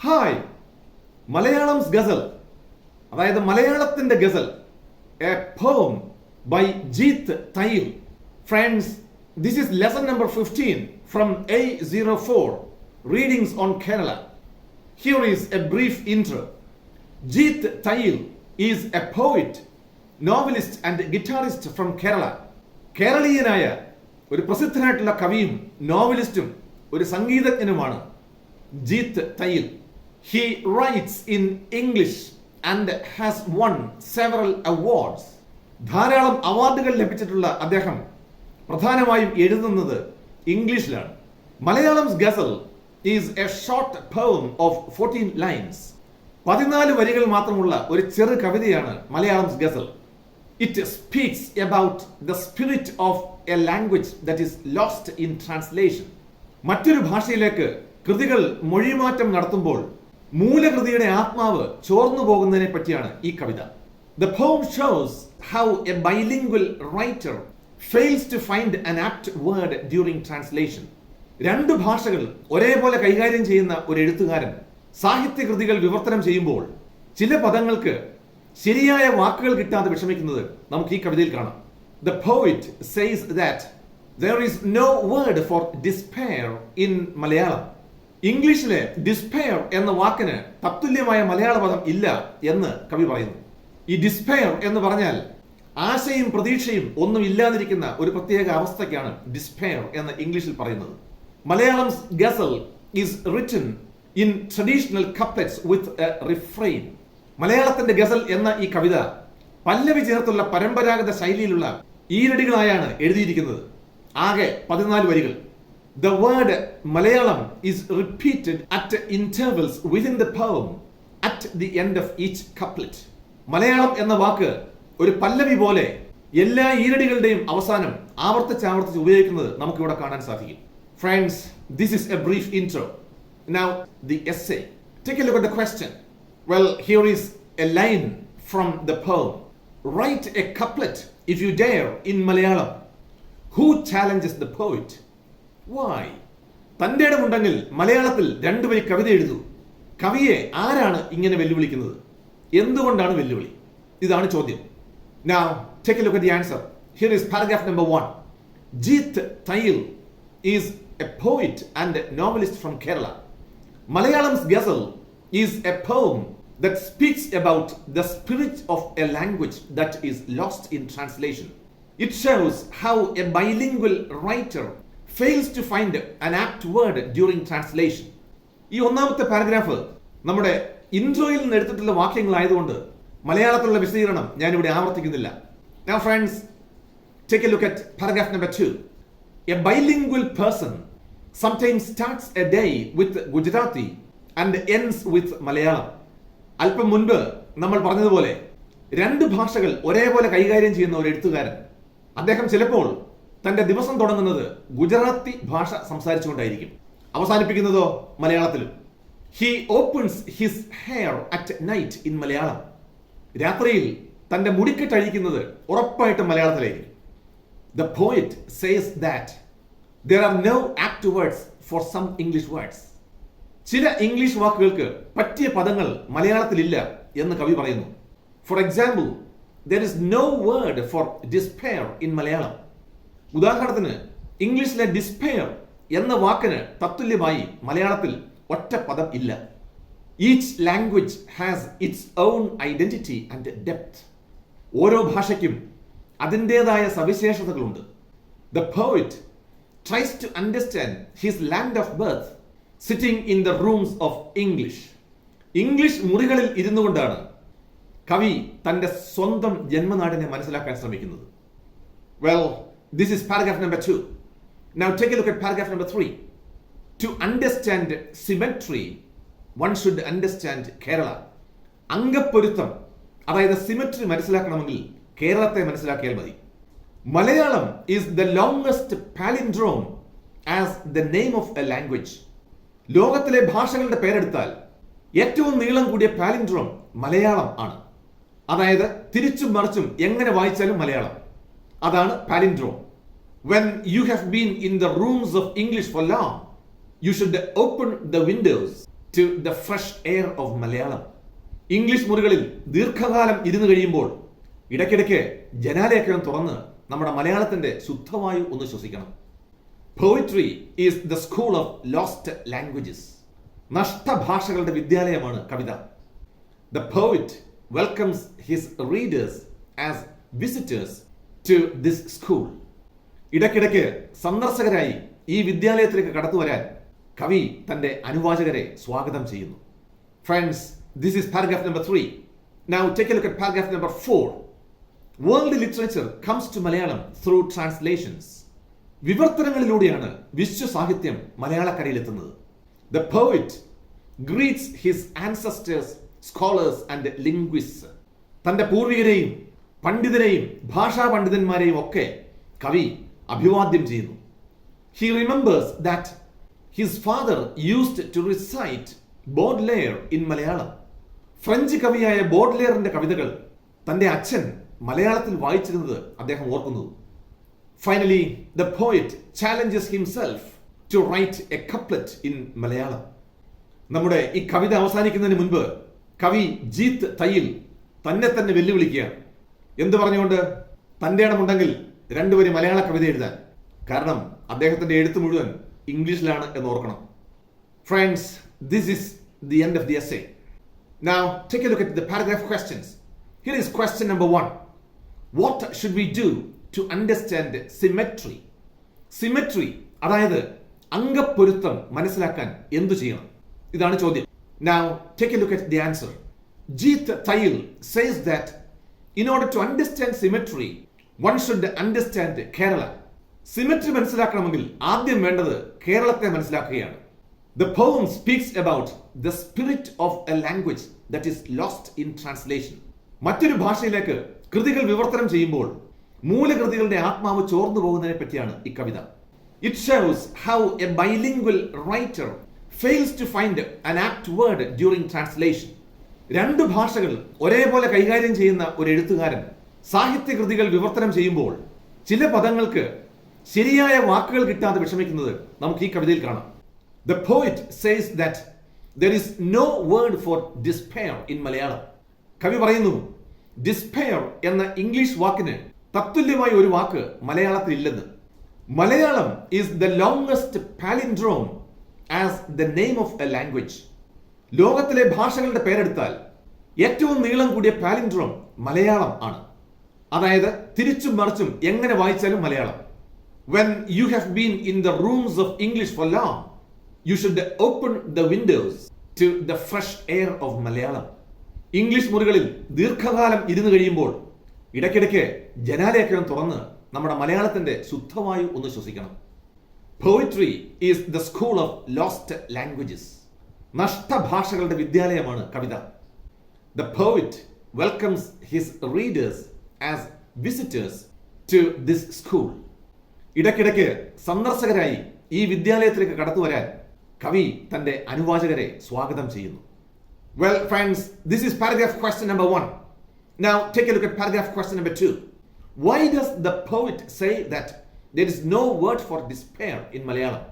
Hi, Malayalam's Ghazal, അതായത് മലയാളത്തിന്റെ ഗസൽ, a poem by Jeet Thayyil. Friends, this is lesson number 15 from A04 Readings on Kerala. Here is a brief intro. Jeet Thayyil is a poet, novelist and guitarist from Kerala. കേരളീയനായ ഒരു പ്രസിദ്ധനായിട്ടുള്ള കവിയും നോവലിസ്റ്റും ഒരു സംഗീതജ്ഞനുമാണ് ജീത്ത് Thayyil. He writes in English and has won several awards. ധാരാളം അവാർഡുകൾ ലഭിച്ചിട്ടുള്ള അദ്ദേഹം പ്രധാനമായും എഴുതുന്നത് ഇംഗ്ലീഷിലാണ്. Malayalam's ghazal is a short poem of 14 lines. 14 വരികൾ മാത്രമുള്ള ഒരു ചെറു കവിതയാണ് മലയാളംസ് ഗസൽ. It speaks about the spirit of a language that is lost in translation. മറ്റൊരു ഭാഷയിലേക്ക് കൃതികൾ മൊഴിമാറ്റം നടത്തുമ്പോൾ മൂലകൃതിയുടെ ആത്മാവ് ചോർന്നു പോകുന്നതിനെ പറ്റിയാണ് ഈ കവിത. The poem shows how a bilingual writer fails to find an apt word during translation. രണ്ട് ഭാഷകൾ ഒരേപോലെ കൈകാര്യം ചെയ്യുന്ന ഒരു എഴുത്തുകാരൻ സാഹിത്യകൃതികൾ വിവർത്തനം ചെയ്യുമ്പോൾ ചില പദങ്ങൾക്ക് ശരിയായ വാക്കുകൾ കിട്ടാതെ വിഷമിക്കുന്നത് നമുക്ക് ഈ കവിതയിൽ കാണാം. The poet says that there is no word for despair in Malayalam. ഇംഗ്ലീഷിലെ ഡിസ്പെയർ എന്ന വാക്കിന് തത്തുല്യമായ മലയാള പദം ഇല്ല എന്ന് കവി പറയുന്നു. ഈ ഡിസ്പെയർ എന്ന് പറഞ്ഞാൽ ആശയും പ്രതീക്ഷയും ഒന്നും ഇല്ലാതിരിക്കുന്ന ഒരു പ്രത്യേക അവസ്ഥയ്ക്കാണ് ഡിസ്പെയർ എന്ന് ഇംഗ്ലീഷിൽ പറയുന്നത്. Malayalam's ghazal is written in traditional couplets with a refrain. മലയാളത്തിന്റെ ഗസൽ എന്ന ഈ കവിത പല്ലവി ചേർത്തുള്ള പരമ്പരാഗത ശൈലിയിലുള്ള ഈരടികളായാണ് എഴുതിയിരിക്കുന്നത്. ആകെ 14 വരികൾ. The word Malayalam is repeated at intervals within the poem at the end of each couplet. Malayalam എന്ന വാക്ക് ഒരു പല്ലവി പോലെ എല്ലാ ഈരടികളുടെയും അവസാനം ആവർത്തിച്ച് ഉപയോഗിക്കുന്നത് നമുക്ക് ഇവിടെ കാണാൻ സാധിക്കും. Friends, this is a brief intro. Now the essay. Take a look at the question. Well, here is a line from the poem. Write a couplet if you dare in Malayalam. Who challenges the poet? Why? തന്റെ ഇടമുണ്ടെങ്കിൽ മലയാളത്തിൽ 2 വരി കവിത എഴുതൂ. കവിയെ ആരാണ് ഇങ്ങനെ വെല്ലുവിളിക്കുന്നത്? എന്തുകൊണ്ടാണ് വെല്ലുവിളി? ഇതാണ് ചോദ്യം. Now take a look at the answer. Here is paragraph number 1. Jeet Thayyil is a poet and novelist from Kerala. Malayalam's Ghazal is a poem that speaks about the spirit of a language that is lost in translation. It shows how a bilingual writer fails to find an apt word during translation. ഈ ഒന്നാമത്തെ paragraph നമ്മുടെ ഇൻട്രോയിൽ നിന്ന് എടുത്തിട്ടുള്ള വാക്യങ്ങളായതുകൊണ്ട് മലയാളത്തിലുള്ള വിശദീകരണം ഞാനിവിടെ ആവർത്തിക്കുന്നില്ല. Now friends, take a look at paragraph number 2. A bilingual person sometimes starts a day with Gujarati and ends with Malayalam. അല്പം മുൻപ് നമ്മൾ പറഞ്ഞതുപോലെ 2 ഭാഷകൾ ഒരേപോലെ കൈകാര്യം ചെയ്യുന്ന ഒരു എഴുത്തുകാരൻ അദ്ദേഹം ചിലപ്പോൾ തന്റെ ദിവസം തുടങ്ങുന്നത് ഗുജറാത്തി ഭാഷ സംസാരിച്ചുകൊണ്ടായിരിക്കും, അവസാനിപ്പിക്കുന്നതോ മലയാളത്തിലും. He opens his hair at night in Malayalam. രാത്രിയിൽ തന്റെ മുടിക്കെട്ട് അഴിക്കുന്നത് ഉറപ്പായിട്ടും മലയാളത്തിലായിരിക്കും. The poet says that there are no apt words for some English words. ചില ഇംഗ്ലീഷ് വാക്കുകൾക്ക് പറ്റിയ പദങ്ങൾ മലയാളത്തിലില്ല എന്ന് കവി പറയുന്നു. For example, there is no word for despair in Malayalam. ഉദാഹരണത്തിന് ഇംഗ്ലീഷിലെ ഡിസ്പെയർ എന്ന വാക്കിന് തത്തുല്യമായി മലയാളത്തിൽ ഒറ്റ പദം ഇല്ല. Each language has its own identity and depth. ഓരോ ഭാഷയ്ക്കും അതിൻ്റെതായ സവിശേഷതകളുണ്ട്. The poet tries to understand his land of birth sitting in the rooms of English. English മുറികളിൽ ഇരുന്നു കൊണ്ടാണ് കവി തന്റെ സ്വന്തം ജന്മനാടിനെ മനസ്സിലാക്കാൻ ശ്രമിക്കുന്നത്. Well, this is paragraph number 2. Now take a look at paragraph number 3. To understand symmetry, one should understand Kerala. അംഗപ്പൊരുത്തം, അതായത് symmetry മനസ്സിലാക്കണമെങ്കിൽ കേരളത്തെ മനസ്സിലാക്കിയാൽ മതി. Malayalam is the longest palindrome as the name of a language. ലോകത്തിലെ ഭാഷകളുടെ പേരെടുത്താൽ ഏറ്റവും നീളം കൂടിയ പാലിൻഡ്രോം മലയാളം ആണ്. അതായത് തിരിച്ചും മറിച്ചും എങ്ങനെ വായിച്ചാലും മലയാളം, അതാണ് palindrome. When you have been in the rooms of English for long, you should open the windows, to the fresh air of Malayalam. English മുറികളിൽ ദീർഘകാലം ഇരുന്നു കഴിയുമ്പോൾ ഇടയ്ക്കിടയ്ക്ക് ജനാലയൊക്കെ തുറന്ന് നമ്മുടെ മലയാളത്തിന്റെ ശുദ്ധവായു ഒന്ന് ശ്വസിക്കണം. Poetry is the school of lost languages. നഷ്ടഭാഷകളുടെ വിദ്യാലയമാണ് Kavitha. The poet welcomes his readers as visitors to this school. ഇടയ്ക്കിടയ്ക്ക് സന്ദർശകരായി ഈ വിദ്യാലയത്തിലേക്ക് കടന്നു വരാൻ കവി തന്റെ അനുവാചകരെ സ്വാഗതം ചെയ്യുന്നു. Friends, this is paragraph number 3. Now take a look at paragraph number 4. World literature comes to Malayalam through translations. വിവർത്തനങ്ങളിലൂടെയാണ് വിശ്വസാഹിത്യം മലയാളക്കരയിലെത്തുന്നത്. The poet greets his ancestors, scholars and linguists. തന്റെ പൂർവികരെയും പണ്ഡിതരെയും ഭാഷാ പണ്ഡിതന്മാരെയും ഒക്കെ കവി അഭിവാദ്യം ചെയ്യുന്നു. He remembers that his father used to recite Baudelaire in Malayalam. French കവിയായ ബോഡ്ലെയറിന്റെ കവിതകൾ തന്റെ അച്ഛൻ മലയാളത്തിൽ വായിച്ചിരുന്നത് അദ്ദേഹം ഓർക്കുന്നു. Finally, the poet challenges himself to write a couplet in Malayalam. നമ്മുടെ ഈ കവിത അവസാനിക്കുന്നതിന് മുൻപ് കവി ജീത്ത് തയ്യിൽ തന്നെ വെല്ലുവിളിക്കുകയാണ്. എന്ത് പറഞ്ഞുകൊണ്ട്? തന്റെ ഇടമുണ്ടെങ്കിൽ രണ്ടുപേരും മലയാള കവിത എഴുതാൻ. കാരണം അദ്ദേഹത്തിന്റെ എഴുത്ത് മുഴുവൻ ഇംഗ്ലീഷിലാണ് എന്ന് ഓർക്കണം. Friends, this is the end of the essay. Now take a look at the paragraph questions. Here is question number 1. What should we do to understand symmetry? Symmetry, അതായത് അംഗപ്പൊരുത്തം മനസ്സിലാക്കാൻ എന്തു ചെയ്യണം? ഇതാണ് ചോദ്യം. Now take a look at the answer. Jeet Thayyil says that in order to understand symmetry, one should understand Kerala. Symmetry മനസ്സിലാക്കണമെങ്കിൽ ആദ്യം വേണ്ടത് കേരളത്തെ മനസ്സിലാക്കുകയാണ്. The poem speaks about the spirit of a language that is lost in translation. മറ്റൊരു ഭാഷയിലേക്ക് കൃതികൾ വിവർത്തനം ചെയ്യുമ്പോൾ മൂലകൃതികളുടെ ആത്മാവ് ചോർന്നു പോകുന്നതിനെ പറ്റിയാണ് ഈ കവിത. It shows how a bilingual writer fails to find an apt word during translation. രണ്ട് ഭാഷകൾ ഒരേപോലെ കൈകാര്യം ചെയ്യുന്ന ഒരു എഴുത്തുകാരൻ സാഹിത്യകൃതികൾ വിവർത്തനം ചെയ്യുമ്പോൾ ചില പദങ്ങൾക്ക് ശരിയായ വാക്കുകൾ കിട്ടാതെ വിഷമിക്കുന്നത് നമുക്ക് ഈ കവിതയിൽ കാണാം. The poet says that there is no word for despair in Malayalam. കവി പറയുന്നു, despair എന്ന ഇംഗ്ലീഷ് വാക്കിന് തത്തുല്യമായ ഒരു വാക്ക് മലയാളത്തിൽ ഇല്ലെന്ന്. Malayalam is the longest palindrome as the name of a language. ലോകത്തിലെ ഭാഷകളുടെ പേരെടുത്താൽ ഏറ്റവും നീളം കൂടിയ പാലിൻഡ്രോം മലയാളം ആണ്. അതായത് തിരിച്ചും മറിച്ചും എങ്ങനെ വായിച്ചാലും Malayalam. When you have been in the rooms of English for long, you should open the windows to the fresh air of Malayalam. English മുറികളിൽ ദീർഘകാലം ഇരുന്നു കഴിയുമ്പോൾ ഇടയ്ക്കിടയ്ക്ക് ജനാലയൊക്കെ തുറന്ന് നമ്മുടെ മലയാളത്തിന്റെ ശുദ്ധവായു ഒന്ന് ശ്വസിക്കണം. Poetry is the school of lost languages. നഷ്ടഭാഷകളുടെ വിദ്യാലയമാണ് Kavitha. The poet welcomes his readers as visitors to this school. ഇടയ്ക്കിടയ്ക്ക് സന്ദർശകരായി ഈ വിദ്യാലയത്തിലേക്ക് കടന്നു വരാൻ കവി തന്റെ അനുവാചകരെ സ്വാഗതം ചെയ്യുന്നു. Well, friends, this is paragraph question number 1. Now take a look at paragraph question number 2. Why does the poet say that there is no word for despair in Malayalam?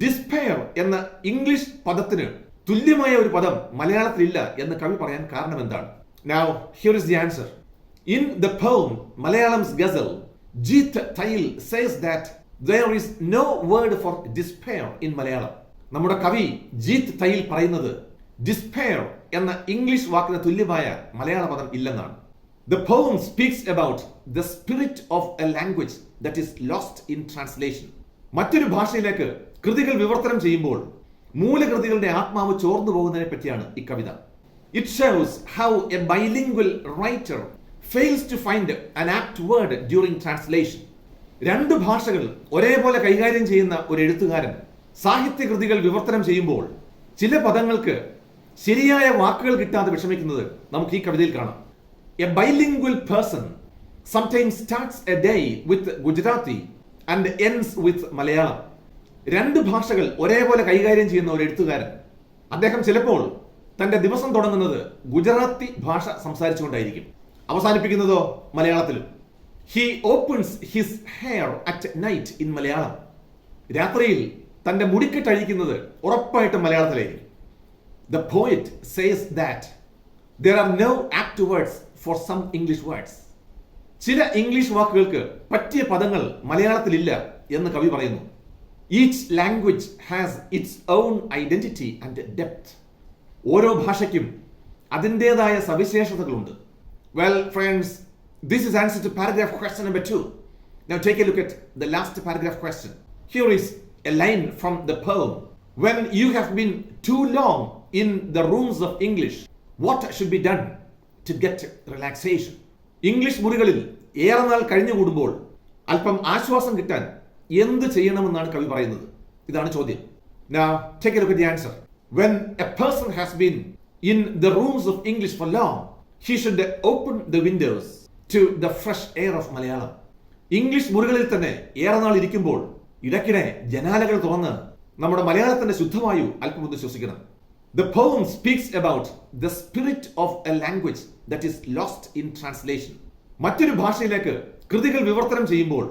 Despair എന്ന English പദത്തിന് തുല്യമായ ഒരു പദം മലയാളത്തിലില്ല എന്ന് കവി പറയാൻ കാരണം എന്താണ്? Now here is the answer. In the poem Malayalam's Ghazal, Jeet Thayyil says that there is no word for despair in Malayalam. നമ്മുടെ കവി ജീത്ത് തയ്യിൽ പറയുന്നത് despair എന്ന ഇംഗ്ലീഷ് വാക്കിന് തുല്യമായ മലയാള പദം ഇല്ലെന്നാണ്. The poem speaks about the spirit of a language that is lost in translation. മറ്റൊരു ഭാഷയിലേക്ക് കൃതികൾ വിവർത്തനം ചെയ്യുമ്പോൾ മൂലകൃതികളുടെ ആത്മാവ് ചോർന്നു പോകുന്നതിനെ പറ്റിയാണ് ഈ കവിത. It shows how a bilingual writer fails to find an apt word during translation. രണ്ട് ഭാഷകൾ ഒരേപോലെ കൈകാര്യം ചെയ്യുന്ന ഒരു എഴുത്തുകാരൻ സാഹിത്യകൃതികൾ വിവർത്തനം ചെയ്യുമ്പോൾ ചില പദങ്ങൾക്ക് ശരിയായ വാക്കുകൾ കിട്ടാതെ വിഷമിക്കുന്നത് നമുക്ക് ഈ കവിതയിൽ കാണാം. A bilingual person sometimes starts a day with Gujarati and ends with Malayalam. രണ്ട് ഭാഷകൾ ഒരേപോലെ കൈകാര്യം ചെയ്യുന്ന ഒരു എഴുത്തുകാരൻ അദ്ദേഹം ചിലപ്പോൾ തന്റെ ദിവസം തുടങ്ങുന്നത് ഗുജറാത്തി ഭാഷ സംസാരിച്ചുകൊണ്ടായിരിക്കും, അവസാനിപ്പിക്കുന്നതോ മലയാളത്തിലും. He opens his hair at night in Malayalam. രാത്രിയിൽ തന്റെ മുടിക്കെട്ട് അഴിക്കുന്നത് ഉറപ്പായിട്ടും മലയാളത്തിലായിരിക്കും. The poet says that there are no apt words for some English words. ചില ഇംഗ്ലീഷ് വാക്കുകൾക്ക് പറ്റിയ പദങ്ങൾ മലയാളത്തിലില്ല എന്ന് കവി പറയുന്നു. Each language has its own identity and depth. ഓരോ ഭാഷയ്ക്കും അതിൻ്റെതായ സവിശേഷതകളുണ്ട്. Well, friends, this is answer to paragraph question number 2. Now take a look at the last paragraph question. Here is a line from the poem. When you have been too long in the rooms of English, what should be done to get relaxation? English മുറികളിൽ ഏറെ നാൾ കഴിഞ്ഞുകൂടുമ്പോൾ അല്പം ആശ്വാസം കിട്ടാൻ എന്ത് ചെയ്യണമെന്നാണ് കവി പറയുന്നത്? ഇതാണ് ചോദ്യം. Now take a look at the answer. When a person has been in the rooms of English for long, he should open the windows to the fresh air of Malayalam. English മുറികളിൽ തന്നെ ഏറെ നാൾ ഇരിക്കുമ്പോൾ ഇടയ്ക്കിടെ ജനാലകൾ തുറന്ന് നമ്മുടെ മലയാളത്തിന്റെ ശുദ്ധവായു അല്പം ഒന്ന് ശ്വസിക്കണം. The poem speaks about the spirit of a language that is lost in translation. മറ്റൊരു ഭാഷയിലേക്ക് കൃതികൾ വിവർത്തനം ചെയ്യുമ്പോൾ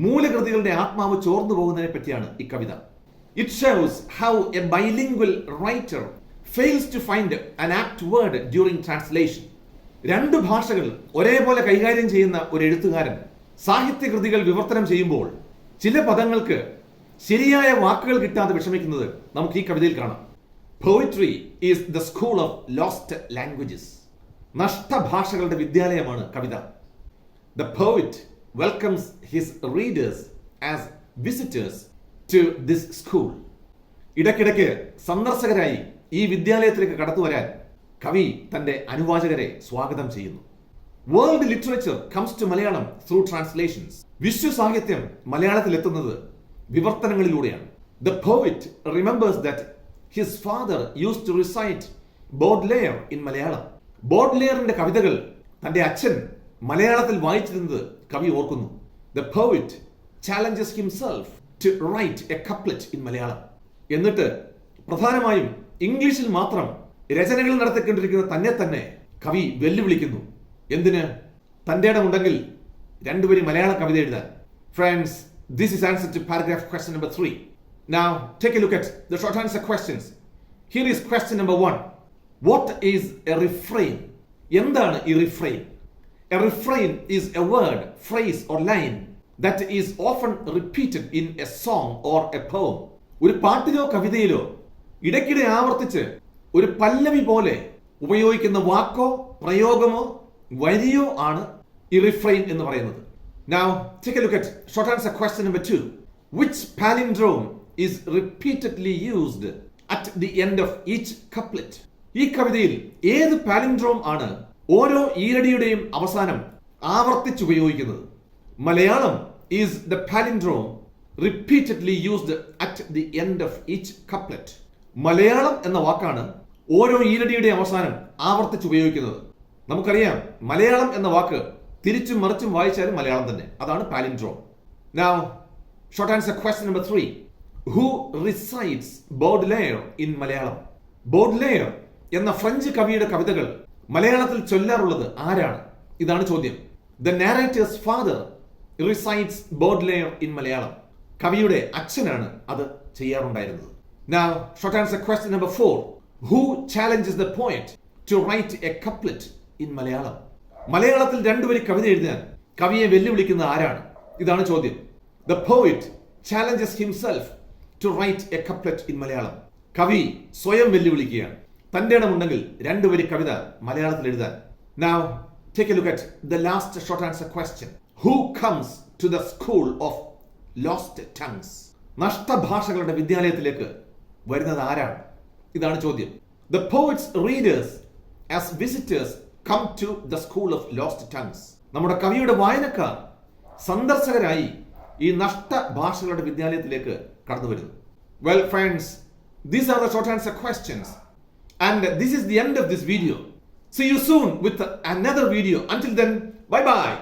മൂലകൃതികളുടെ ആത്മാവ് ചോർന്നു പോകുന്നതിനെ പറ്റിയാണ് ഈ കവിത. It shows how a bilingual writer fails to find an apt word during translation. രണ്ട് ഭാഷകൾ ഒരേപോലെ കൈകാര്യം ചെയ്യുന്ന ഒരു എഴുത്തുകാരൻ സാഹിത്യകൃതികൾ വിവർത്തനം ചെയ്യുമ്പോൾ ചില പദങ്ങൾക്ക് ശരിയായ വാക്കുകൾ കിട്ടാതെ വിഷമിക്കുന്നത് നമുക്ക് ഈ കവിതയിൽ കാണാം. Poetry is the school of lost languages. നഷ്ടഭാഷകളുടെ വിദ്യാലയമാണ് Kavitha. The poet welcomes his readers as visitors to this school. ഇടയ്ക്കിടയ്ക്ക് സന്ദർശകരായി ഈ വിദ്യാലയത്തിലേക്ക് കടന്നു വരാൻ കവി തന്റെ അനുവാചകരെ സ്വാഗതം ചെയ്യുന്നു. World literature comes to Malayalam through translations. വിശ്വസാഹിത്യം മലയാളത്തിൽ എത്തുന്നത് വിവർത്തനങ്ങളിലൂടെയാണ്. The poet remembers that his father used to recite Baudelaire in Malayalam. ബോഡ്ലെയറിന്റെ കവിതകൾ തന്റെ അച്ഛൻ മലയാളത്തിൽ വായിച്ചിരുന്നത് കവി ഓർക്കുന്നു. The poet challenges himself to write a couplet in Malayalam. എന്നിട്ട് പ്രധാനമായും ഇംഗ്ലീഷിൽ മാത്രം രചനകൾ നടത്തിക്കൊണ്ടിരിക്കുന്ന തന്നെ കവി വെല്ലുവിളിക്കുന്നു. എന്തിന്? തന്റെ ഇടമുണ്ടെങ്കിൽ രണ്ടുപേരും മലയാള കവിത എഴുതാൻ. Friends, this is answer to paragraph question number 3. Now take a look at the short answer questions. Here is question number 1. What is a refrain? എന്താണ് ഈ refrain? A refrain is a word, phrase or line that is often repeated in a song or a poem. ഒരു പാട്ടിലോ കവിതയിലോ ഇടയ്ക്കിടെ ആവർത്തിച്ച് ഒരു പല്ലവി പോലെ ഉപയോഗിക്കുന്ന വാക്കോ പ്രയോഗമോ വരിയോ ആണ് ഈ refrain എന്ന് പറയുന്നത്. Now take a look at short answer question number 2. Which palindrome is repeatedly used at the end of each couplet? ഈ കവിതയിൽ ഏത് പാലിൻഡ്രോം ആണ് ഓരോ ഈരടിയുടെയും അവസാനം ആവർത്തിച്ചുപയോഗിക്കുന്നത്? Malayalam is the palindrome repeatedly used at the end of each couplet. Malayalam എന്ന വാക്കാണ് ഓരോ ഈരടിയുടെ അവസാനം ആവർത്തിച്ചുപയോഗിക്കുന്നത്. നമുക്കറിയാം മലയാളം എന്ന വാക്ക് തിരിച്ചും മറിച്ചും വായിച്ചാലും മലയാളം തന്നെ. അതാണ് palindrome. Now short answer question number 3. Who recites Baudelaire in Malayalam? Baudelaire എന്ന ഫ്രഞ്ച് കവിയുടെ കവിതകൾ മലയാളത്തിൽ ചൊല്ലാറുള്ളത് ആരാണ്? ഇതാണ് ചോദ്യം. The narrator's father recites Baudelaire in Malayalam. കവിയുടെ അച്ഛനാണ് അത് ചെയ്യാറുണ്ടായിരുന്നത്. Now short answer question number 4. Who challenges the poet to write a couplet in Malayalam? മലയാളത്തിൽ രണ്ടുപേരും കവിത എഴുതാൻ കവിയെ വെല്ലുവിളിക്കുന്ന ആരാണ്? ഇതാണ് ചോദ്യം. The poet challenges himself to write a couplet in Malayalam. കവി സ്വയം വെല്ലുവിളിക്കുകയാണ്. തന്റെ ഇടമുണ്ടെങ്കിൽ രണ്ടുപേരും കവിത മലയാളത്തിൽ എഴുതാൻ. Now take a look at the last short answer question. Who comes to the school of lost tongues? നഷ്ടഭാഷകളുടെ വിദ്യാലയത്തിലേക്ക് വരുന്നത് ആരാണ്? ഇതാണ് ചോദ്യം. The poet's readers as visitors come to the school of lost tongues. നമ്മുടെ കവിയുടെ വായനക്കാർ സന്ദർശകരായി ഈ നഷ്ടഭാഷകളുടെ വിദ്യാലയത്തിലേക്ക് കടന്നു വരുന്നു. Well friends, these are the short answer questions. And this is the end of this video. See you soon with another video. Until then, bye bye.